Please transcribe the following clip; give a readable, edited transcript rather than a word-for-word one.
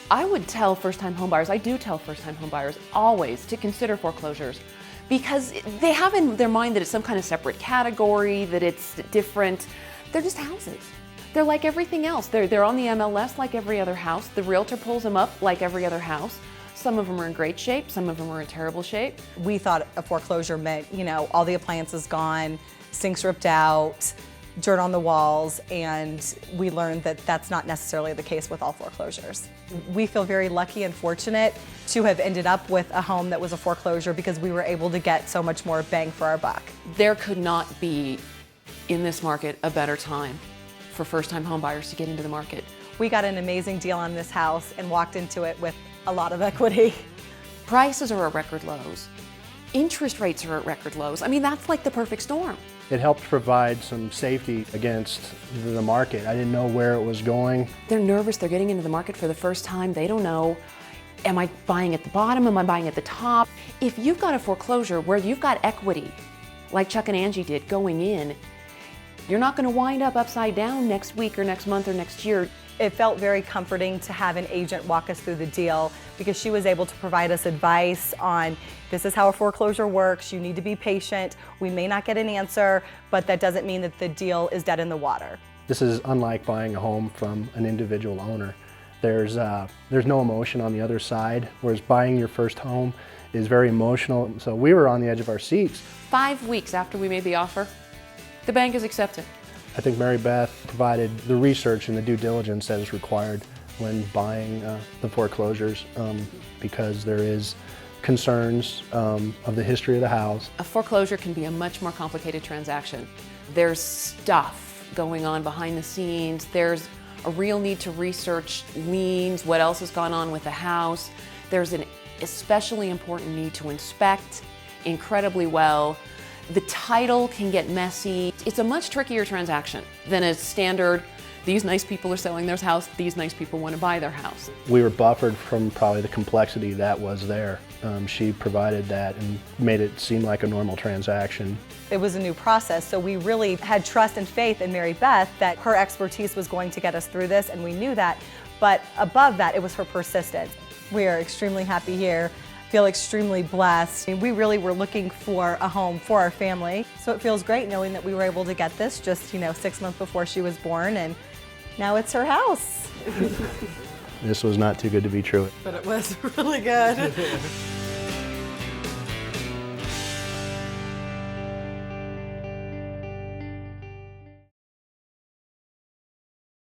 I would tell first-time homebuyers, I do tell first-time homebuyers always to consider foreclosures because they have in their mind that it's some kind of separate category, that it's different. They're just houses. They're like everything else. They're on the MLS like every other house. The realtor pulls them up like every other house. Some of them are in great shape, some of them are in terrible shape. We thought a foreclosure meant, all the appliances gone, sinks ripped out, dirt on the walls, and we learned that that's not necessarily the case with all foreclosures. We feel very lucky and fortunate to have ended up with a home that was a foreclosure because we were able to get so much more bang for our buck. There could not be, in this market, a better time for first-time homebuyers to get into the market. We got an amazing deal on this house and walked into it with a lot of equity. Prices are at record lows. Interest rates are at record lows. I mean, that's like the perfect storm. It helped provide some safety against the market. I didn't know where it was going. They're nervous, they're getting into the market for the first time. They don't know, am I buying at the bottom, am I buying at the top? If you've got a foreclosure where you've got equity, like Chuck and Angie did going in, you're not gonna wind up upside down next week or next month or next year. It felt very comforting to have an agent walk us through the deal because she was able to provide us advice on this is how a foreclosure works, you need to be patient, we may not get an answer, but that doesn't mean that the deal is dead in the water. This is unlike buying a home from an individual owner. There's no emotion on the other side, whereas buying your first home is very emotional. So we were on the edge of our seats. 5 weeks after we made the offer, the bank has accepted. I think Mary Beth provided the research and the due diligence that is required when buying the foreclosures because there is concerns of the history of the house. A foreclosure can be a much more complicated transaction. There's stuff going on behind the scenes. There's a real need to research liens, what else has gone on with the house. There's an especially important need to inspect incredibly well. The title can get messy. It's a much trickier transaction than a standard, these nice people are selling their house, these nice people want to buy their house. We were buffered from probably the complexity that was there. She provided that and made it seem like a normal transaction. It was a new process, so we really had trust and faith in Mary Beth that her expertise was going to get us through this, and we knew that. But above that, it was her persistence. We are extremely happy here, feel extremely blessed. We really were looking for a home for our family, so it feels great knowing that we were able to get this just 6 months before she was born, and now it's her house. This was not too good to be true. But it was really good.